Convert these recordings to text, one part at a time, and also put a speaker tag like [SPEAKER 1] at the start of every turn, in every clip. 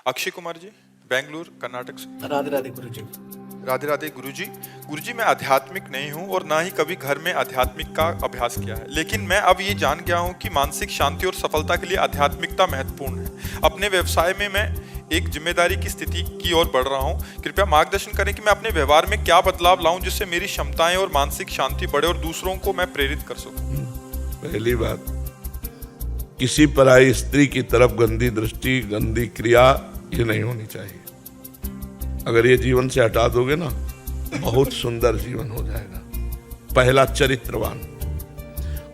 [SPEAKER 1] अक्षय कुमार जी, बेंगलुरु कर्नाटक से।
[SPEAKER 2] राधे राधे गुरु जी।
[SPEAKER 1] राधे राधे गुरुजी। गुरुजी, मैं आध्यात्मिक नहीं हूँ और ना ही कभी घर में आध्यात्मिक का अभ्यास किया है, लेकिन मैं अब ये जान गया हूँ कि मानसिक शांति और सफलता के लिए आध्यात्मिकता महत्वपूर्ण है। अपने व्यवसाय में मैं एक जिम्मेदारी की स्थिति की ओर बढ़ रहा हूँ। कृपया मार्गदर्शन करें कि मैं अपने व्यवहार में क्या बदलाव लाऊं जिससे मेरी क्षमताएं और मानसिक शांति बढ़े और दूसरों को मैं प्रेरित कर सकूं।
[SPEAKER 3] पहली बात, किसी पराई स्त्री की तरफ गंदी दृष्टि, गंदी क्रिया ये नहीं होनी चाहिए। अगर ये जीवन से हटा दोगे ना, बहुत सुंदर जीवन हो जाएगा। पहला, चरित्रवान,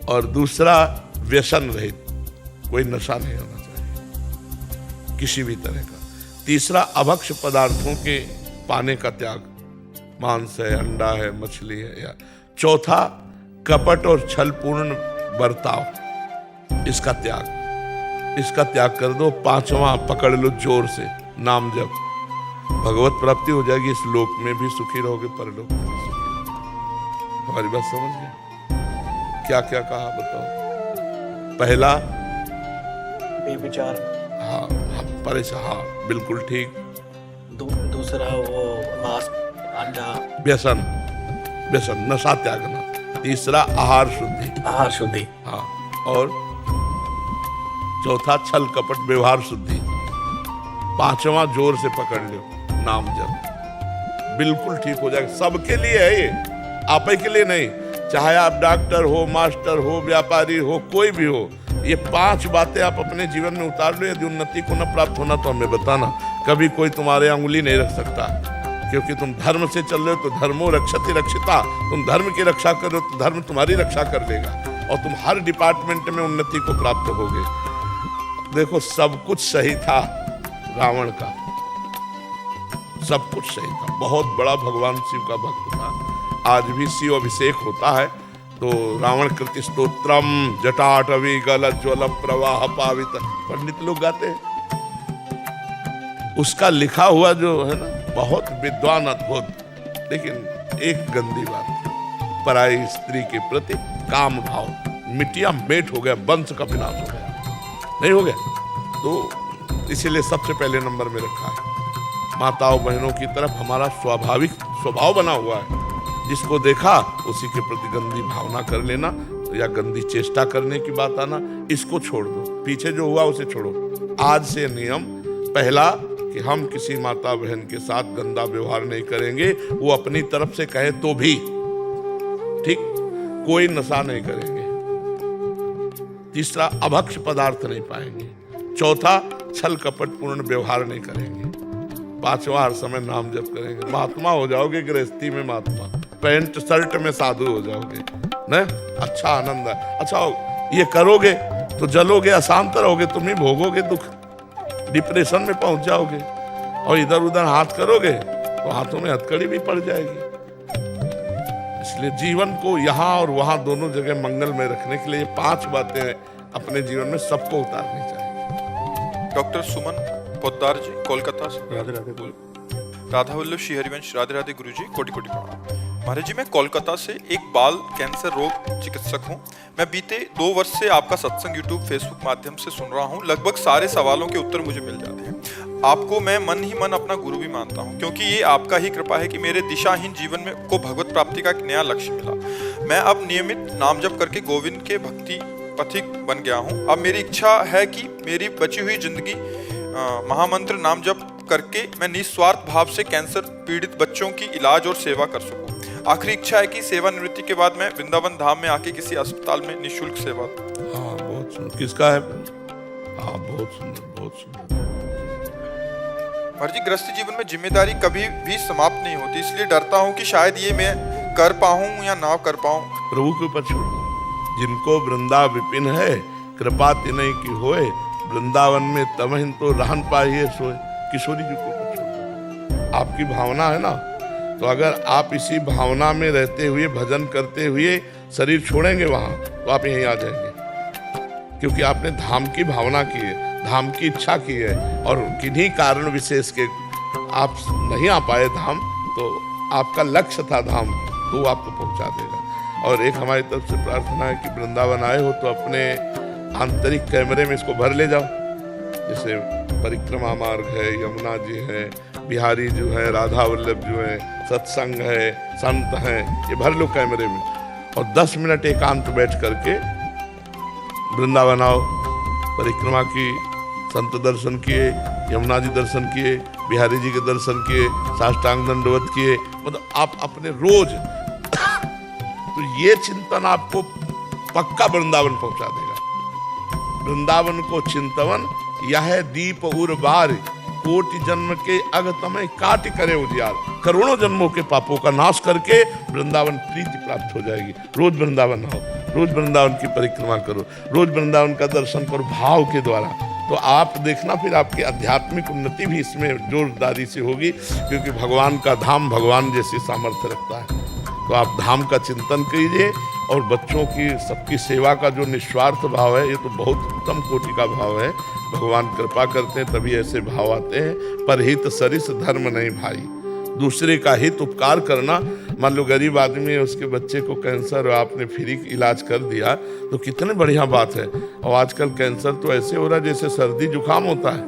[SPEAKER 3] और दूसरा व्यसन रहित, कोई नशा नहीं होना चाहिए किसी भी तरह का। तीसरा, अभक्ष पदार्थों के पाने का त्याग, मांस है, अंडा है, मछली है या। चौथा, कपट और छलपूर्ण बर्ताव, इसका त्याग कर दो। पांचवा, पकड़ लो जोर से नाम जप, भगवत प्राप्ति हो जाएगी। इस लोक में भी सुखी रहोगे, परलोक में भी सुखी रहोगे। हमारी बात समझ गए? क्या क्या कहा बताओ। पहला,
[SPEAKER 2] बेविचार।
[SPEAKER 3] हाँ, हाँ, बिल्कुल ठीक।
[SPEAKER 2] दूसरा, वो मांस, अंडा,
[SPEAKER 3] व्यसन, नशा त्यागना। तीसरा, आहार शुद्धि। हाँ, और चौथा, छल कपट व्यवहार शुद्धि। पांचवा, जोर से पकड़ लो नाम जप, बिल्कुल ठीक हो जाएगा। सबके लिए है ये, आप ही के लिए नहीं। चाहे आप डॉक्टर हो, मास्टर हो, व्यापारी हो, कोई भी हो, ये 5 बातें आप अपने जीवन में उतार लो। यदि उन्नति को न प्राप्त होना तो हमें बताना। कभी कोई तुम्हारे अंगुली नहीं रख सकता, क्योंकि तुम धर्म से चल रहे हो तो धर्मो रक्षति रक्षिता। तुम धर्म की रक्षा कर रहे हो तो धर्म तुम्हारी रक्षा कर देगा, और तुम हर डिपार्टमेंट में उन्नति को प्राप्त होगे। देखो, सब कुछ सही था रावण का, सब कुछ सही था। बहुत बड़ा भगवान शिव का भक्त था। आज भी शिव अभिषेक होता है तो रावण कृति स्तोत्रम जटाटवी गलज्वल प्रवाह पावित पंडित लोग गाते हैं। उसका लिखा हुआ जो है ना, बहुत विद्वान, अद्भुत। लेकिन एक गंदी बात, पराई स्त्री के प्रति काम भाव, मिट्टिया मेट हो गया, वंश का विनाश हो गया। नहीं हो गया तो इसीलिए सबसे पहले नंबर में रखा है। माताओं बहनों की तरफ हमारा स्वाभाविक स्वभाव बना हुआ है। जिसको देखा उसी के प्रति गंदी भावना कर लेना या गंदी चेष्टा करने की बात आना, इसको छोड़ दो। पीछे जो हुआ उसे छोड़ो। आज से नियम पहला कि हम किसी माता बहन के साथ गंदा व्यवहार नहीं करेंगे, वो अपनी तरफ से कहे तो भी ठीक। कोई नशा नहीं करेंगे। तीसरा, अभक्ष पदार्थ नहीं पाएंगे। चौथा, छल कपट पूर्ण व्यवहार नहीं करेंगे। पांचवा, हर समय नाम जप करेंगे। महात्मा हो जाओगे, गृहस्थी में महात्मा, पैंट शर्ट में साधु हो जाओगे न। अच्छा आनंद है। अच्छा, ये करोगे तो जलोगे, अशांत रहोगे, तुम ही भोगोगे दुख, डिप्रेशन में पहुंच जाओगे। और इधर उधर हाथ करोगे तो हाथों में हथकड़ी भी पड़ जाएगी। इसलिए जीवन को यहाँ और वहां दोनों जगह मंगल में रखने के लिए 5 बातें अपने जीवन में सबको उतारनी चाहिए।
[SPEAKER 1] डॉक्टर सुमन पोद्दार जी, कोलकाता से।
[SPEAKER 2] राधे राधे गुरु।
[SPEAKER 1] राधा वल्लभ श्री हरिवंश, राधे राधे गुरुजी, कोटि कोटि प्रणाम। महाराज जी, मैं कोलकाता से एक बाल कैंसर रोग चिकित्सक हूँ। मैं बीते 2 वर्ष से आपका सत्संग यूट्यूब फेसबुक माध्यम से सुन रहा हूँ। लगभग सारे सवालों के उत्तर मुझे मिल जाते हैं। आपको मैं मन ही मन अपना गुरु भी मानता हूँ, क्योंकि ये आपका ही कृपा है कि मेरे दिशाहीन जीवन में को भगवत प्राप्ति का एक नया लक्ष्य मिला। मैं अब नियमित नाम जप करके गोविंद के भक्ति पथिक बन गया हूँ। अब मेरी इच्छा है कि मेरी बची हुई जिंदगी महामंत्र नाम जप करके मैं निस्वार्थ भाव से कैंसर पीड़ित बच्चों की इलाज और सेवा कर सकूं। आखिरी इच्छा है कि सेवानिवृत्ति के बाद मैं वृंदावन धाम में आके किसी अस्पताल में निःशुल्क सेवा।
[SPEAKER 3] हाँ, बहुत सुंदर। किसका है? हाँ, बहुत सुंदर, बहुत सुंदर।
[SPEAKER 1] मर्जी, गृहस्थ जीवन में जिम्मेदारी कभी भी समाप्त नहीं होती, इसलिए डरता हूँ कि शायद ये मैं कर पाऊँ या ना कर पाऊँ।
[SPEAKER 3] प्रभु के ऊपर छोड़ दो। जिनको वृंदा विपिन है, कृपा तिनहि की होए, वृंदावन में तमहिन तो रहन पाइए सोए। किशोरी जी को ऊपर छोड़ दो। आपकी भावना है ना, तो अगर आप इसी भावना में रहते हुए, भजन करते हुए शरीर छोड़ेंगे वहां, तो आप यहीं आ जाएंगे। क्योंकि आपने धाम की भावना की है, धाम की इच्छा की है, और किन्हीं कारण विशेष के आप नहीं आ पाए धाम, तो आपका लक्ष्य था धाम, तो वो आपको पहुंचा देगा। और एक हमारी तरफ से प्रार्थना है कि वृंदावन आए हो तो अपने आंतरिक कैमरे में इसको भर ले जाओ। जैसे परिक्रमा मार्ग है, यमुना जी है, बिहारी जो है, राधा वल्लभ जो है, सत्संग है, संत हैं, ये भर लो कैमरे में। और 10 मिनट एकांत बैठ करके वृंदावन आओ, परिक्रमा की, संत दर्शन किए, यमुना जी दर्शन किए, बिहारी जी के दर्शन किए, साष्टांग दंडवत किए, मतलब आप अपने रोज तो ये चिंतन आपको पक्का वृंदावन पहुंचा देगा। वृंदावन को चिंतवन यह दीप उर बार, कोटि जन्म के अग तमय काट करे उजियार। करोड़ों जन्मों के पापों का नाश करके वृंदावन प्रीति प्राप्त हो जाएगी। रोज वृंदावन आओ, रोज वृंदावन की परिक्रमा करो, रोज वृंदावन का दर्शन करो भाव के द्वारा, तो आप देखना फिर आपकी आध्यात्मिक उन्नति भी इसमें जोरदारी से होगी, क्योंकि भगवान का धाम भगवान जैसी सामर्थ्य रखता है। तो आप धाम का चिंतन कीजिए, और बच्चों की सबकी सेवा का जो निस्वार्थ भाव है, ये तो बहुत उत्तम कोटि का भाव है। भगवान कृपा करते हैं तभी ऐसे भाव आते हैं। परहित सरिस धर्म नहीं भाई, दूसरे का हित उपकार करना। मान लो गरीब आदमी है, उसके बच्चे को कैंसर, आपने फ्री इलाज कर दिया तो कितने बढ़िया बात है। और आजकल कैंसर तो ऐसे हो रहा है जैसे सर्दी जुकाम होता है,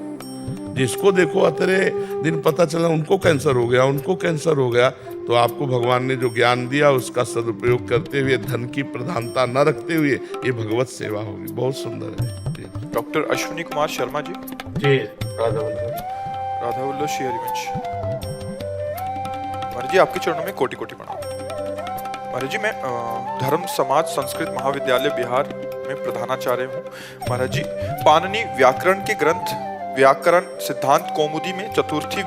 [SPEAKER 3] जिसको देखो अतरे दिन पता चला उनको कैंसर हो गया, उनको कैंसर हो गया। तो आपको भगवान ने जो ज्ञान दिया उसका सदुपयोग करते हुए, धन की प्रधानता न रखते हुए, ये भगवत सेवा होगी। बहुत सुंदर है।
[SPEAKER 1] डॉक्टर अश्विनी कुमार शर्मा जी,
[SPEAKER 2] जी राधा
[SPEAKER 1] वल्लभ श्री हरिवंश महाराज जी, आपके चरणों में कोटि कोटि प्रणाम। महाराज जी, मैं धर्म समाज संस्कृत महाविद्यालय बिहार में प्रधानाचार्य हूँ। महाराज जी, पाणिनि व्याकरण के ग्रंथ व्याकरण सिद्धांत कौमुदी में चतुर्थी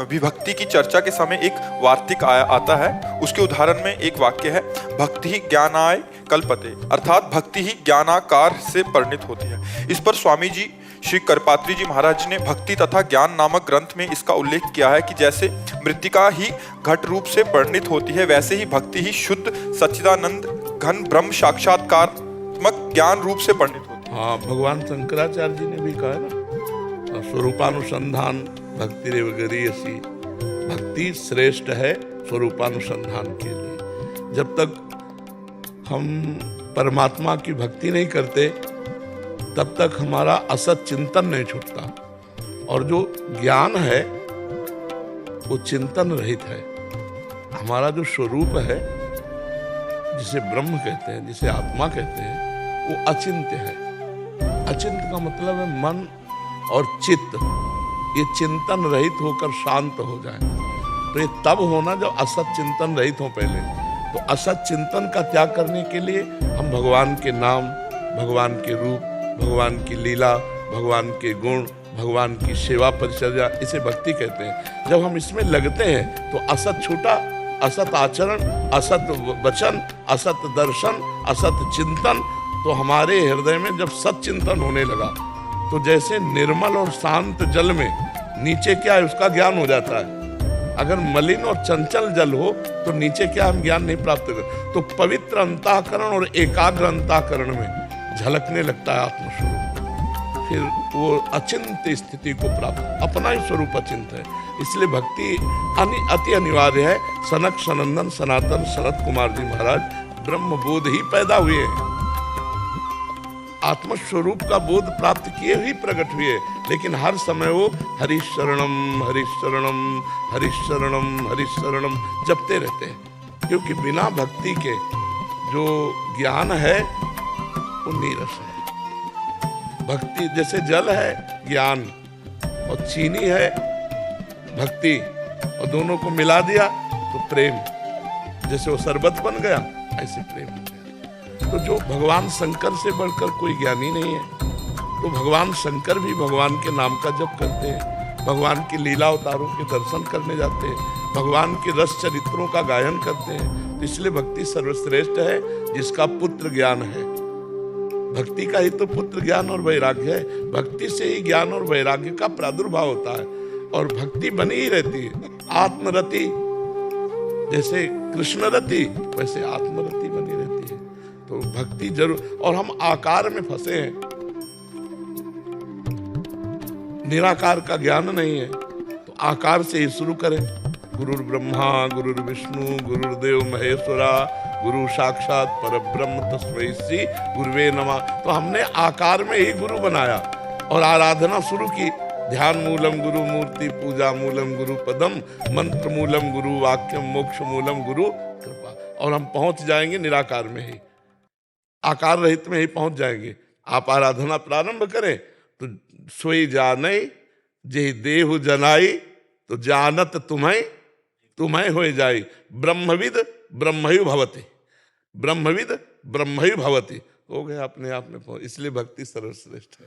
[SPEAKER 1] विभक्ति की चर्चा के समय एक वार्तिक आता है। उसके उदाहरण में एक वाक्य है, भक्ति ही ज्ञानाय कल्पते, अर्थात भक्ति ही ज्ञानाकार से परिणित होती है। इस पर स्वामी जी श्री करपात्री जी महाराज ने भक्ति तथा ज्ञान नामक ग्रंथ में इसका उल्लेख किया है कि जैसे मृत्तिका ही घट रूप से परिणित होती है, वैसे ही भक्ति ही शुद्ध सच्चिदानंद घन ब्रह्म साक्षात्कारत्मक ज्ञान रूप से परिणित होती है।
[SPEAKER 3] हाँ, भगवान शंकराचार्य जी ने भी कहा है ना, स्वरूपानुसंधान भक्ति रेव गरीयसी, भक्ति श्रेष्ठ है स्वरूपानुसंधान के लिए। जब तक हम परमात्मा की भक्ति नहीं करते तब तक हमारा असत चिंतन नहीं छूटता, और जो ज्ञान है वो चिंतन रहित है। हमारा जो स्वरूप है, जिसे ब्रह्म कहते हैं, जिसे आत्मा कहते हैं, वो अचिंत्य है। अचिंत्य का मतलब है मन और चित्त, ये चिंतन रहित होकर शांत हो जाए। तो ये तब होना जब असत चिंतन रहित हो पहले। तो असत चिंतन का त्याग करने के लिए हम भगवान के नाम, भगवान के रूप, भगवान की लीला, भगवान के गुण, भगवान की सेवा परिचर्या, इसे भक्ति कहते हैं। जब हम इसमें लगते हैं तो असत छूटा, असत आचरण, असत वचन, असत दर्शन, असत चिंतन, तो हमारे हृदय में जब सत चिंतन होने लगा तो जैसे निर्मल और शांत जल में नीचे क्या है उसका ज्ञान हो जाता है। अगर मलिन और चंचल जल हो तो नीचे क्या हम ज्ञान नहीं प्राप्त कर। तो पवित्र अंतःकरण और एकाग्र अंतःकरण में झलकने लगता है आत्मस्वरूप, फिर वो अचिंत्य स्थिति को प्राप्त, अपना ही स्वरूप अचिंत है। इसलिए भक्ति अति अनिवार्य है। सनक सनंदन सनातन शरद कुमार जी महाराज ब्रह्म बोध ही पैदा हुए हैं, आत्मस्वरूप का बोध प्राप्त किए ही प्रकट हुए, लेकिन हर समय वो हरिशरणम हरिशरणम हरिशरणम हरिशरणम जपते रहते हैं, क्योंकि बिना भक्ति के जो ज्ञान है वो नीरस है। भक्ति जैसे जल है ज्ञान, और चीनी है भक्ति, और दोनों को मिला दिया तो प्रेम, जैसे वो शरबत बन गया ऐसे प्रेम बन गया। तो जो भगवान शंकर से बढ़कर कोई ज्ञानी नहीं है, तो भगवान शंकर भी भगवान के नाम का जप करते हैं, भगवान की लीला अवतारों के दर्शन करने जाते हैं, भगवान के रस चरित्रों का गायन करते हैं। तो इसलिए भक्ति सर्वश्रेष्ठ है, जिसका पुत्र ज्ञान है। भक्ति का ही तो पुत्र ज्ञान और वैराग्य है। भक्ति से ही ज्ञान और वैराग्य का प्रादुर्भाव होता है, और भक्ति बनी ही रहती है। आत्मरति जैसे कृष्णरति, वैसे आत्मरति बनी रहती है। तो भक्ति जरूर, और हम आकार में फंसे हैं, निराकार का ज्ञान नहीं है, तो आकार से ही शुरू करें। गुरुर् ब्रह्मा गुरुर्विष्णु गुरुर्देव महेश्वरा गुरु साक्षात परब्रह्म तस्मै श्री गुरुवे नमः। तो हमने आकार में ही गुरु बनाया और आराधना शुरू की, ध्यान मूलम गुरु मूर्ति, पूजा मूलम गुरु पदम, मंत्र मूलम गुरु वाक्यम, मोक्ष मूलम गुरु कृपा। और हम पहुंच जाएंगे निराकार में ही, आकार रहित में ही पहुंच जाएंगे। आप आराधना प्रारंभ करें तो सोई जाने जे देहु जनाई, तो जानत तुम्हें तुम्हें हो जाई। ब्रह्मविद ब्रह्मयु भवति, ब्रह्मविद ब्रह्मयु भवति। हो गया अपने आप में पहुंच। इसलिए भक्ति सर्वश्रेष्ठ है।